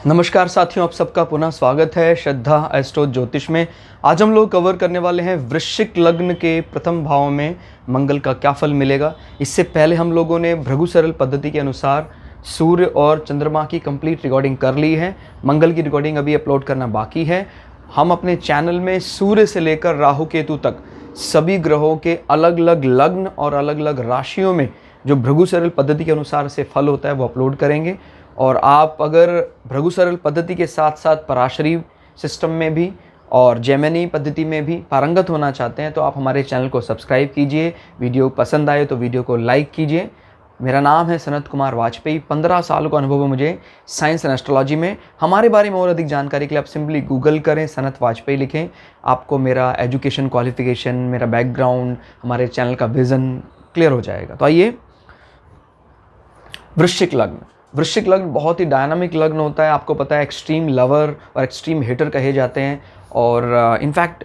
नमस्कार साथियों, आप सबका पुनः स्वागत है श्रद्धा एस्ट्रो ज्योतिष में। आज हम लोग कवर करने वाले हैं वृश्चिक लग्न के प्रथम भाव में मंगल का क्या फल मिलेगा। इससे पहले हम लोगों ने भृगु सरल पद्धति के अनुसार सूर्य और चंद्रमा की कंप्लीट रिकॉर्डिंग कर ली है। मंगल की रिकॉर्डिंग अभी अपलोड करना बाकी है। हम अपने चैनल में सूर्य से लेकर राहु केतु तक सभी ग्रहों के अलग अलग लग्न और अलग अलग राशियों में जो भृगु सरल पद्धति के अनुसार से फल होता है वो अपलोड करेंगे। और आप अगर भृगु सरल पद्धति के साथ साथ पराशरी सिस्टम में भी और जेमिनी पद्धति में भी पारंगत होना चाहते हैं तो आप हमारे चैनल को सब्सक्राइब कीजिए। वीडियो पसंद आए तो वीडियो को लाइक कीजिए। मेरा नाम है सनत कुमार वाजपेयी। 15 साल का अनुभव है मुझे साइंस एंड एस्ट्रोलॉजी में। हमारे बारे में और अधिक जानकारी के लिए आप सिंपली गूगल करें, सनत वाजपेयी लिखें। आपको मेरा एजुकेशन क्वालिफिकेशन, मेरा बैकग्राउंड, हमारे चैनल का विज़न क्लियर हो जाएगा। तो आइए, वृश्चिक लग्न। वृश्चिक लग्न बहुत ही डायनामिक लग्न होता है। आपको पता है एक्सट्रीम लवर और एक्सट्रीम हेटर कहे जाते हैं। और इनफैक्ट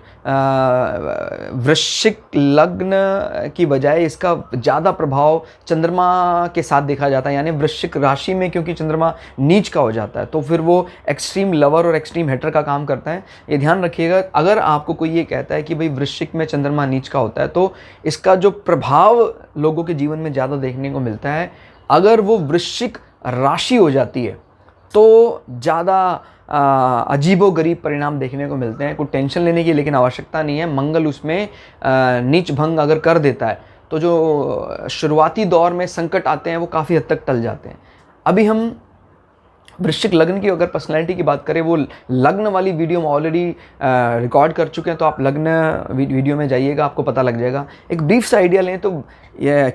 वृश्चिक लग्न की बजाय इसका ज़्यादा प्रभाव चंद्रमा के साथ देखा जाता है। यानी वृश्चिक राशि में क्योंकि चंद्रमा नीच का हो जाता है तो फिर वो एक्सट्रीम लवर और एक्सट्रीम हेटर का काम करता है। ये ध्यान रखिएगा, अगर आपको कोई ये कहता है कि भाई वृश्चिक में चंद्रमा नीच का होता है तो इसका जो प्रभाव लोगों के जीवन में ज़्यादा देखने को मिलता है। अगर वो वृश्चिक राशि हो जाती है तो ज़्यादा अजीबोगरीब परिणाम देखने को मिलते हैं। कोई टेंशन लेने की लेकिन आवश्यकता नहीं है। मंगल उसमें नीच भंग अगर कर देता है तो जो शुरुआती दौर में संकट आते हैं वो काफ़ी हद तक टल जाते हैं। अभी हम वृश्चिक लग्न की अगर पर्सनैलिटी की बात करें, वो लग्न वाली वीडियो में ऑलरेडी रिकॉर्ड कर चुके हैं, तो आप लग्न वीडियो में जाइएगा, आपको पता लग जाएगा। एक ब्रीफ सा आइडिया लें तो ये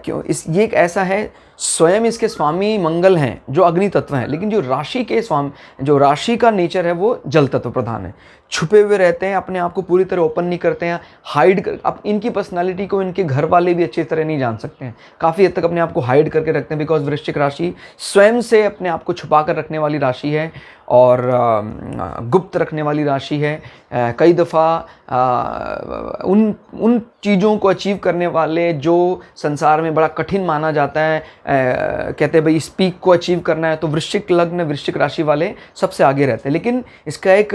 एक ऐसा है, स्वयं इसके स्वामी मंगल हैं जो अग्नि तत्व हैं, लेकिन जो राशि का नेचर है वो जल तत्व प्रधान है। छुपे हुए रहते हैं, अपने आप को पूरी तरह ओपन नहीं करते हैं, हाइड कर। अब इनकी पर्सनालिटी को इनके घर वाले भी अच्छी तरह नहीं जान सकते हैं, काफ़ी हद तक अपने आप को हाइड करके रखते हैं। बिकॉज वृश्चिक राशि स्वयं से अपने आप को छुपा कर रखने वाली राशि है और गुप्त रखने वाली राशि है। कई दफ़ा उन चीज़ों को अचीव करने वाले जो संसार में बड़ा कठिन माना जाता है, कहते हैं भाई इस पीक को अचीव करना है तो वृश्चिक लग्न वृश्चिक राशि वाले सबसे आगे रहते हैं। लेकिन इसका एक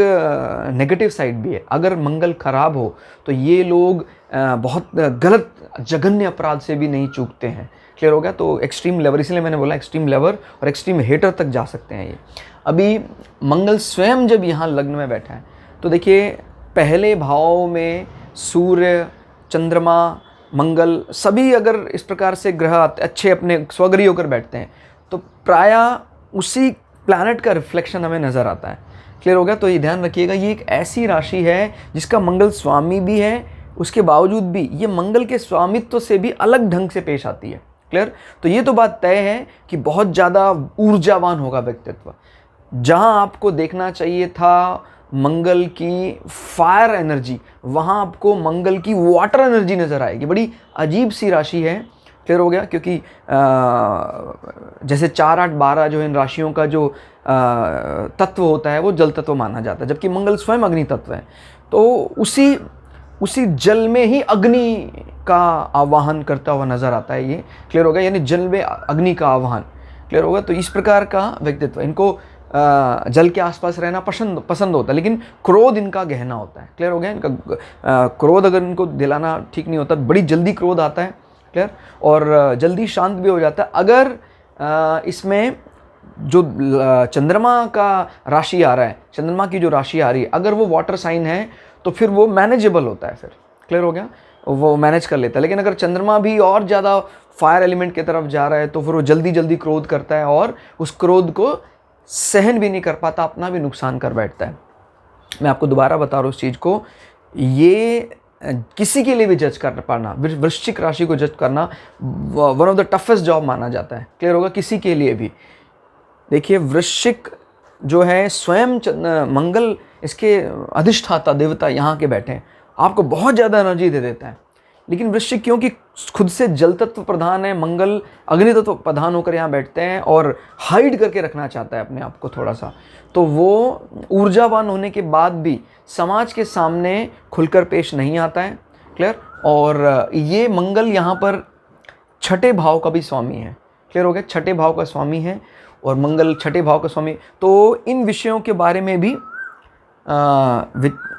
नेगेटिव साइड भी है। अगर मंगल खराब हो तो ये लोग बहुत गलत जघन्य अपराध से भी नहीं चूकते हैं। क्लियर हो गया? तो एक्सट्रीम लेवर, इसलिए मैंने बोला एक्सट्रीम लेवर और एक्सट्रीम हेटर तक जा सकते हैं ये। अभी मंगल स्वयं जब यहाँ लग्न में बैठा है तो देखिए, पहले भाव में सूर्य, चंद्रमा, मंगल सभी अगर इस प्रकार से ग्रह अच्छे अपने स्वगृही होकर बैठते हैं तो प्रायः उसी प्लैनेट का रिफ्लेक्शन हमें नज़र आता है। क्लियर हो गया? तो ये ध्यान रखिएगा, ये एक ऐसी राशि है जिसका मंगल स्वामी भी है, उसके बावजूद भी ये मंगल के स्वामित्व से भी अलग ढंग से पेश आती है। क्लियर? तो ये तो बात तय है कि बहुत ज़्यादा ऊर्जावान होगा व्यक्तित्व। जहाँ आपको देखना चाहिए था मंगल की फायर एनर्जी, वहाँ आपको मंगल की वाटर एनर्जी नज़र आएगी। बड़ी अजीब सी राशि है। क्लियर हो गया? क्योंकि जैसे 4, 8, 12 जो इन राशियों का जो तत्व होता है वो जल तत्व माना जाता है, जबकि मंगल स्वयं अग्नि तत्व है। तो उसी जल में ही अग्नि का आवाहन करता हुआ नज़र आता है ये। क्लियर हो गया? यानी जल में अग्नि का आवाहन। क्लियर होगा? तो इस प्रकार का व्यक्तित्व, इनको जल के आसपास रहना पसंद होता है, लेकिन क्रोध इनका गहना होता है। क्लियर हो गया? इनका क्रोध अगर इनको दिलाना ठीक नहीं होता, बड़ी जल्दी क्रोध आता है। क्लियर? और जल्दी शांत भी हो जाता है। अगर इसमें जो चंद्रमा का राशि आ रहा है, चंद्रमा की जो राशि आ रही है, अगर वो वाटर साइन है तो फिर वो मैनेजेबल होता है। फिर क्लियर हो गया? वो मैनेज कर लेता है। लेकिन अगर चंद्रमा भी और ज़्यादा फायर एलिमेंट की तरफ जा रहा है तो फिर वो जल्दी क्रोध करता है और उस क्रोध को सहन भी नहीं कर पाता, अपना भी नुकसान कर बैठता है। मैं आपको दोबारा बता रहा हूँ उस चीज़ को, ये किसी के लिए भी जज कर पाना, वृश्चिक राशि को जज करना one of the toughest job माना जाता है। क्लियर होगा? किसी के लिए भी। देखिए, वृश्चिक जो है स्वयं मंगल इसके अधिष्ठाता देवता यहाँ के बैठे हैं, आपको बहुत ज़्यादा एनर्जी दे देता है। लेकिन वृश्चिक क्योंकि खुद से जल तत्व प्रधान है, मंगल अग्नि तत्व प्रधान होकर यहाँ बैठते हैं और हाइड करके रखना चाहता है अपने आप को थोड़ा सा, तो वो ऊर्जावान होने के बाद भी समाज के सामने खुलकर पेश नहीं आता है। क्लियर? और ये मंगल यहाँ पर छठे भाव का भी स्वामी है। क्लियर हो गया? छठे भाव का स्वामी है और मंगल छठे भाव का स्वामी, तो इन विषयों के बारे में भी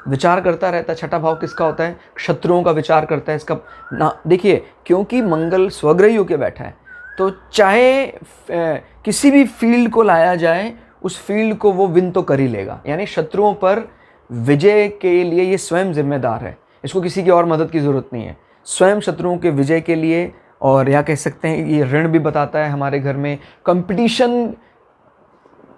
विचार करता रहता है। छठा भाव किसका होता है? शत्रुओं का विचार करता है इसका ना। देखिए, क्योंकि मंगल स्वग्रही होकर बैठा है, तो चाहे किसी भी फील्ड को लाया जाए, उस फील्ड को वो विन तो कर ही लेगा। यानी शत्रुओं पर विजय के लिए ये स्वयं जिम्मेदार है, इसको किसी की और मदद की ज़रूरत नहीं है। स्वयं शत्रुओं के विजय के लिए, और या कह सकते हैं ये ऋण भी बताता है हमारे घर में कंपटीशन,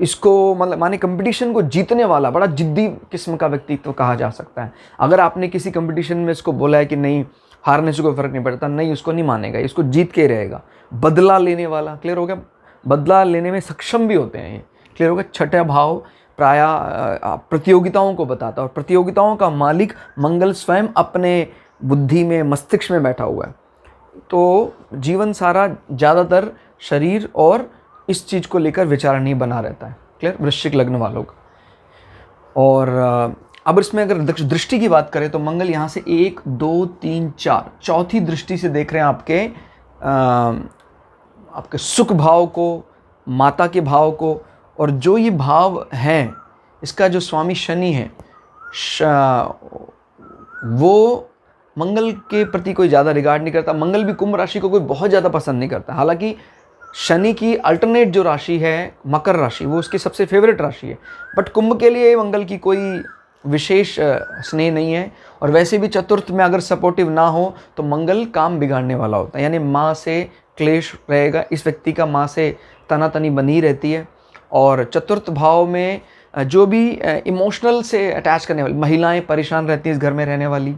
इसको मतलब माने कंपटीशन को जीतने वाला बड़ा जिद्दी किस्म का व्यक्तित्व कहा जा सकता है। अगर आपने किसी कंपटीशन में इसको बोला है कि नहीं, हारने से कोई फ़र्क नहीं पड़ता, नहीं, उसको नहीं मानेगा, इसको जीत के ही रहेगा। बदला लेने वाला, क्लियर हो गया? बदला लेने में सक्षम भी होते हैं ये, क्लियर हो गया? छठा भाव प्रायः प्रतियोगिताओं को बताता है, और प्रतियोगिताओं का मालिक मंगल स्वयं अपने बुद्धि में, मस्तिष्क में बैठा हुआ है। तो जीवन सारा ज़्यादातर शरीर और इस चीज़ को लेकर विचार नहीं बना रहता है, क्लियर? वृश्चिक लग्न वालों का। और अब इसमें अगर दृष्टि की बात करें तो मंगल यहाँ से 1 2 3 4 चौथी दृष्टि से देख रहे हैं आपके सुख भाव को, माता के भाव को। और जो ये भाव हैं, इसका जो स्वामी शनि है, वो मंगल के प्रति कोई ज़्यादा रिगार्ड नहीं करता। मंगल भी कुंभ राशि को कोई बहुत ज़्यादा पसंद नहीं करता। हालांकि शनि की अल्टरनेट जो राशि है मकर राशि, वो उसकी सबसे फेवरेट राशि है, बट कुंभ के लिए मंगल की कोई विशेष स्नेह नहीं है। और वैसे भी चतुर्थ में अगर सपोर्टिव ना हो तो मंगल काम बिगाड़ने वाला होता है, यानी माँ से क्लेश रहेगा, इस व्यक्ति का माँ से तनातनी बनी रहती है। और चतुर्थ भाव में जो भी इमोशनल से अटैच करने वाली महिलाएं परेशान रहती हैं इस घर में रहने वाली,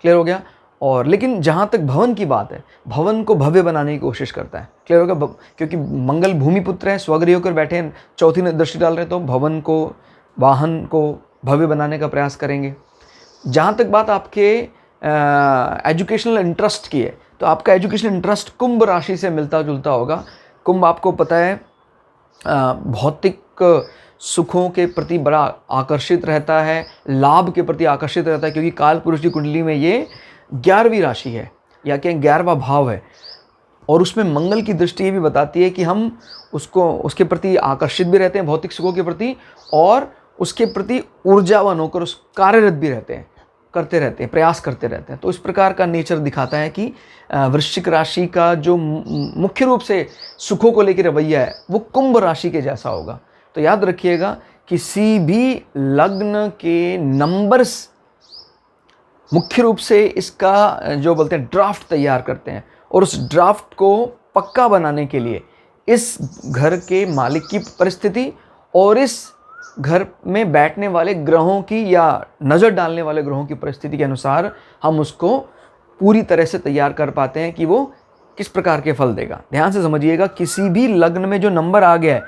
क्लियर हो गया? और लेकिन जहाँ तक भवन की बात है, भवन को भव्य बनाने की कोशिश करता है, क्लियर होगा? क्योंकि मंगल भूमिपुत्र है, स्वगृही होकर बैठे हैं, चौथी दृष्टि डाल रहे हैं, तो भवन को, वाहन को भव्य बनाने का प्रयास करेंगे। जहाँ तक बात आपके एजुकेशनल इंटरेस्ट की है, तो आपका एजुकेशनल इंटरेस्ट कुंभ राशि से मिलता जुलता होगा। कुंभ आपको पता है भौतिक सुखों के प्रति बड़ा आकर्षित रहता है, लाभ के प्रति आकर्षित रहता है, क्योंकि काल पुरुष की कुंडली में ये 11वीं राशि है, या क्या 11वां भाव है। और उसमें मंगल की दृष्टि ये भी बताती है कि हम उसके प्रति आकर्षित भी रहते हैं, भौतिक सुखों के प्रति, और उसके प्रति ऊर्जावान होकर उस कार्यरत भी रहते हैं, करते रहते हैं, प्रयास करते रहते हैं। तो इस प्रकार का नेचर दिखाता है कि वृश्चिक राशि का जो मुख्य रूप से सुखों को लेकर रवैया है, वो कुंभ राशि के जैसा होगा। तो याद रखिएगा, किसी भी लग्न के नंबर्स मुख्य रूप से इसका जो बोलते हैं ड्राफ्ट तैयार करते हैं, और उस ड्राफ्ट को पक्का बनाने के लिए इस घर के मालिक की परिस्थिति और इस घर में बैठने वाले ग्रहों की या नज़र डालने वाले ग्रहों की परिस्थिति के अनुसार हम उसको पूरी तरह से तैयार कर पाते हैं कि वो किस प्रकार के फल देगा। ध्यान से समझिएगा, किसी भी लग्न में जो नंबर आ गया है,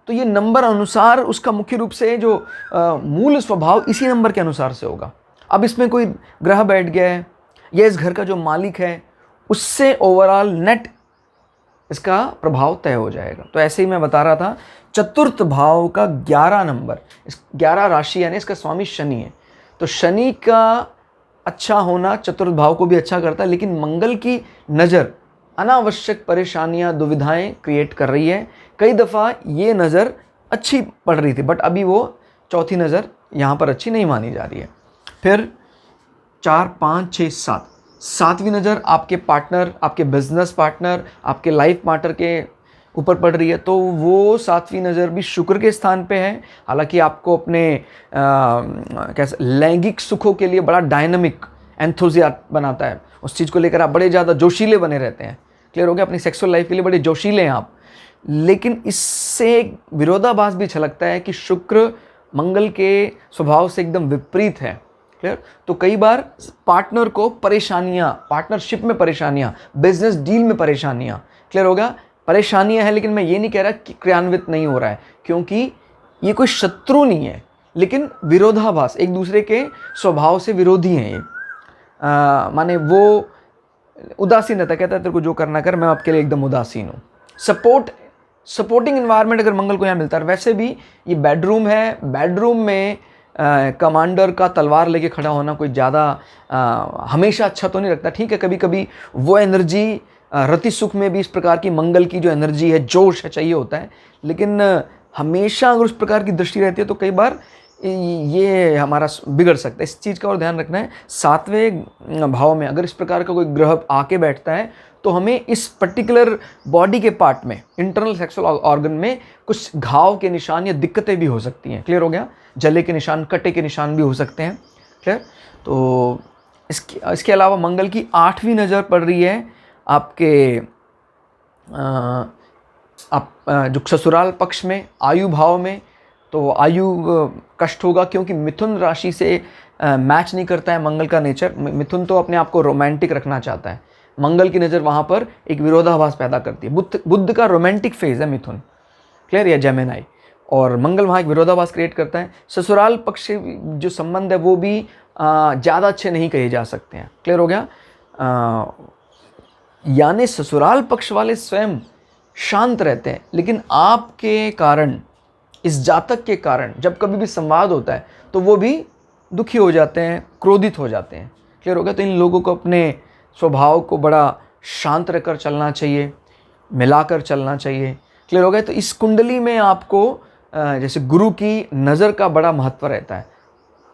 तो ये नंबर अनुसार उसका मुख्य रूप से जो मूल स्वभाव इसी नंबर के अनुसार से होगा। अब इसमें कोई ग्रह बैठ गया है या इस घर का जो मालिक है, उससे ओवरऑल नेट इसका प्रभाव तय हो जाएगा। तो ऐसे ही मैं बता रहा था, चतुर्थ भाव का 11 नंबर, इस 11 राशि यानी इसका स्वामी शनि है। तो शनि का अच्छा होना चतुर्थ भाव को भी अच्छा करता है, लेकिन मंगल की नज़र अनावश्यक परेशानियां, दुविधाएं क्रिएट कर रही है। कई दफ़ा ये नज़र अच्छी पड़ रही थी, बट अभी वो चौथी नज़र यहाँ पर अच्छी नहीं मानी जा रही है। फिर 4 5 6 7 सातवीं नज़र आपके पार्टनर, आपके बिजनेस पार्टनर, आपके लाइफ पार्टनर के ऊपर पड़ रही है। तो वो सातवीं नज़र भी शुक्र के स्थान पे है। हालांकि आपको अपने कैसे लैंगिक सुखों के लिए बड़ा डायनामिक एंथुजियास्ट बनाता है, उस चीज़ को लेकर आप बड़े ज़्यादा जोशीले बने रहते हैं, क्लियर हो गया? अपनी सेक्सुअल लाइफ के लिए बड़े जोशीले हैं आप। लेकिन इससे विरोधाभास भी छलकता है कि शुक्र मंगल के स्वभाव से एकदम विपरीत है, क्लियर? तो कई बार पार्टनर को परेशानियां, पार्टनरशिप में परेशानियां, बिजनेस डील में परेशानियां, क्लियर हो गया? परेशानियां हैं, लेकिन मैं ये नहीं कह रहा कि क्रियान्वित नहीं हो रहा है, क्योंकि ये कोई शत्रु नहीं है, लेकिन विरोधाभास, एक दूसरे के स्वभाव से विरोधी हैं ये। माने वो उदासीन रहता, कहता है तेरे को जो करना कर, मैं आपके लिए एकदम उदासीन हूँ। सपोर्टिंग एनवायरनमेंट अगर मंगल को यहाँ मिलता है। वैसे भी ये बेडरूम है, बेडरूम में कमांडर का तलवार लेके खड़ा होना कोई ज़्यादा हमेशा अच्छा तो नहीं लगता। ठीक है, कभी कभी वो एनर्जी रति सुख में भी इस प्रकार की मंगल की जो एनर्जी है, जोश है, चाहिए होता है। लेकिन हमेशा अगर उस प्रकार की दृष्टि रहती है तो कई बार ये हमारा बिगड़ सकता है। इस चीज़ का और ध्यान रखना है। 7वें भाव में अगर इस प्रकार का कोई ग्रह आके बैठता है तो हमें इस पर्टिकुलर बॉडी के पार्ट में, इंटरनल सेक्सुअल ऑर्गन में कुछ घाव के निशान या दिक्कतें भी हो सकती हैं। क्लियर हो गया? जले के निशान, कटे के निशान भी हो सकते हैं। क्लियर? तो इसके अलावा मंगल की 8वीं नज़र पड़ रही है आपके जो ससुराल पक्ष में, आयु भाव में। तो आयु कष्ट होगा क्योंकि मिथुन राशि से मैच नहीं करता है मंगल का नेचर। मिथुन तो अपने आप को रोमांटिक रखना चाहता है, मंगल की नज़र वहाँ पर एक विरोधाभास पैदा करती है। बुध का रोमांटिक फेज है मिथुन, क्लियर, या जेमिनाई, और मंगल वहाँ एक विरोधाभास क्रिएट करता है। ससुराल पक्ष से जो संबंध है वो भी ज़्यादा अच्छे नहीं कहे जा सकते हैं। क्लियर हो गया? यानी ससुराल पक्ष वाले स्वयं शांत रहते हैं, लेकिन आपके कारण, इस जातक के कारण जब कभी भी संवाद होता है तो वो भी दुखी हो जाते हैं, क्रोधित हो जाते हैं। क्लियर हो गया? तो इन लोगों को अपने स्वभाव को बड़ा शांत रहकर चलना चाहिए, मिलाकर चलना चाहिए। क्लियर हो गया? तो इस कुंडली में आपको जैसे गुरु की नज़र का बड़ा महत्व रहता है।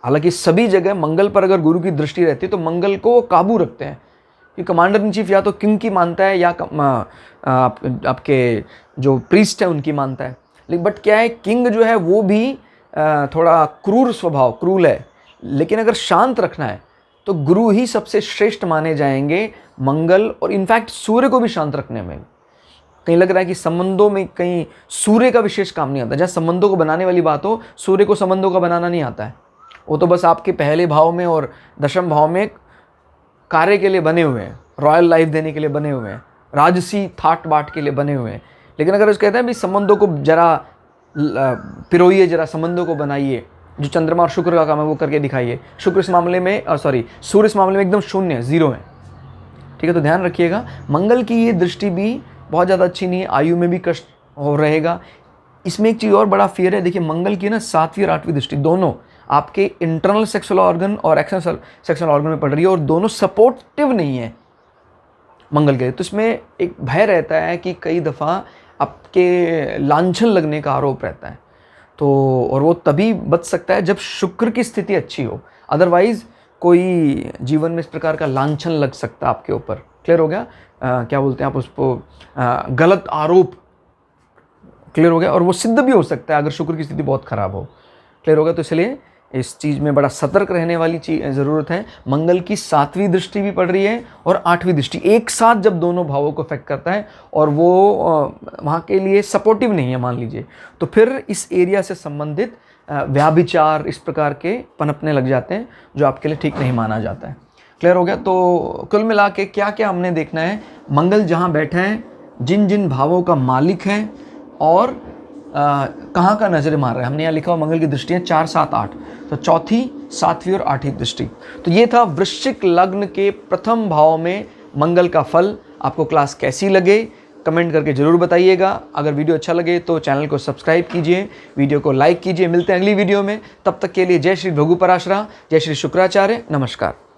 हालांकि सभी जगह मंगल पर अगर गुरु की दृष्टि रहती है तो मंगल को काबू रखते हैं, कि कमांडर इन चीफ या तो किंग की मानता है या आपके जो प्रीस्ट है उनकी मानता है। लेकिन बट क्या है, किंग जो है वो भी थोड़ा क्रूर स्वभाव, क्रूर है। लेकिन अगर शांत रखना है तो गुरु ही सबसे श्रेष्ठ माने जाएंगे, मंगल और इनफैक्ट सूर्य को भी शांत रखने में। कहीं लग रहा है कि संबंधों में कहीं सूर्य का विशेष काम नहीं आता। जहाँ संबंधों को बनाने वाली बात हो, सूर्य को संबंधों का बनाना नहीं आता है। वो तो बस आपके पहले भाव में और 10वें भाव में कार्य के लिए बने हुए हैं, रॉयल लाइफ देने के लिए बने हुए हैं, राजसी थाट बाट के लिए बने हुए हैं। लेकिन अगर उसको कहते हैं भी संबंधों को जरा पिरोइए, जरा संबंधों को बनाइए, जो चंद्रमा और शुक्र का काम है वो करके दिखाइए। शुक्र इस मामले में सूर्य इस मामले में एकदम शून्य है, 0 है। ठीक है? तो ध्यान रखिएगा, मंगल की ये दृष्टि भी बहुत ज़्यादा अच्छी नहीं है, आयु में भी कष्ट हो रहेगा। इसमें एक चीज़ और बड़ा फियर है, देखिए मंगल की ना 7वीं और 8वीं दृष्टि दोनों आपके इंटरनल सेक्सुअल ऑर्गन और एक्सटर्नल सेक्सुअल ऑर्गन में पड़ रही है, और दोनों सपोर्टिव नहीं है मंगल के लिए। तो इसमें एक भय रहता है कि कई दफ़ा आपके लांछन लगने का आरोप रहता है। तो और वो तभी बच सकता है जब शुक्र की स्थिति अच्छी हो, अदरवाइज कोई जीवन में इस प्रकार का लांछन लग सकता है आपके ऊपर। क्लियर हो गया? क्या बोलते हैं आप उसको, गलत आरोप। क्लियर हो गया? और वो सिद्ध भी हो सकता है अगर शुक्र की स्थिति बहुत खराब हो। क्लियर हो गया? तो इसलिए इस चीज़ में बड़ा सतर्क रहने वाली ज़रूरत है। मंगल की 7वीं दृष्टि भी पड़ रही है और 8वीं दृष्टि, एक साथ जब दोनों भावों को अफेक्ट करता है और वो वहाँ के लिए सपोर्टिव नहीं है मान लीजिए, तो फिर इस एरिया से संबंधित व्याभिचार इस प्रकार के पनपने लग जाते हैं, जो आपके लिए ठीक नहीं माना जाता है। क्लियर हो गया? तो कुल मिला के क्या क्या हमने देखना है, मंगल जहाँ बैठे हैं, जिन जिन भावों का मालिक है और कहाँ का नजर मार रहा है। हमने यहाँ लिखा हुआ मंगल की दृष्टियाँ 4, 7, 8, तो 4वीं, 7वीं और 8वीं दृष्टि। तो ये था वृश्चिक लग्न के प्रथम भाव में मंगल का फल। आपको क्लास कैसी लगे कमेंट करके ज़रूर बताइएगा। अगर वीडियो अच्छा लगे तो चैनल को सब्सक्राइब कीजिए, वीडियो को लाइक कीजिए। मिलते हैं अगली वीडियो में, तब तक के लिए जय श्री भृगु पराशरा, जय श्री शुक्राचार्य, नमस्कार।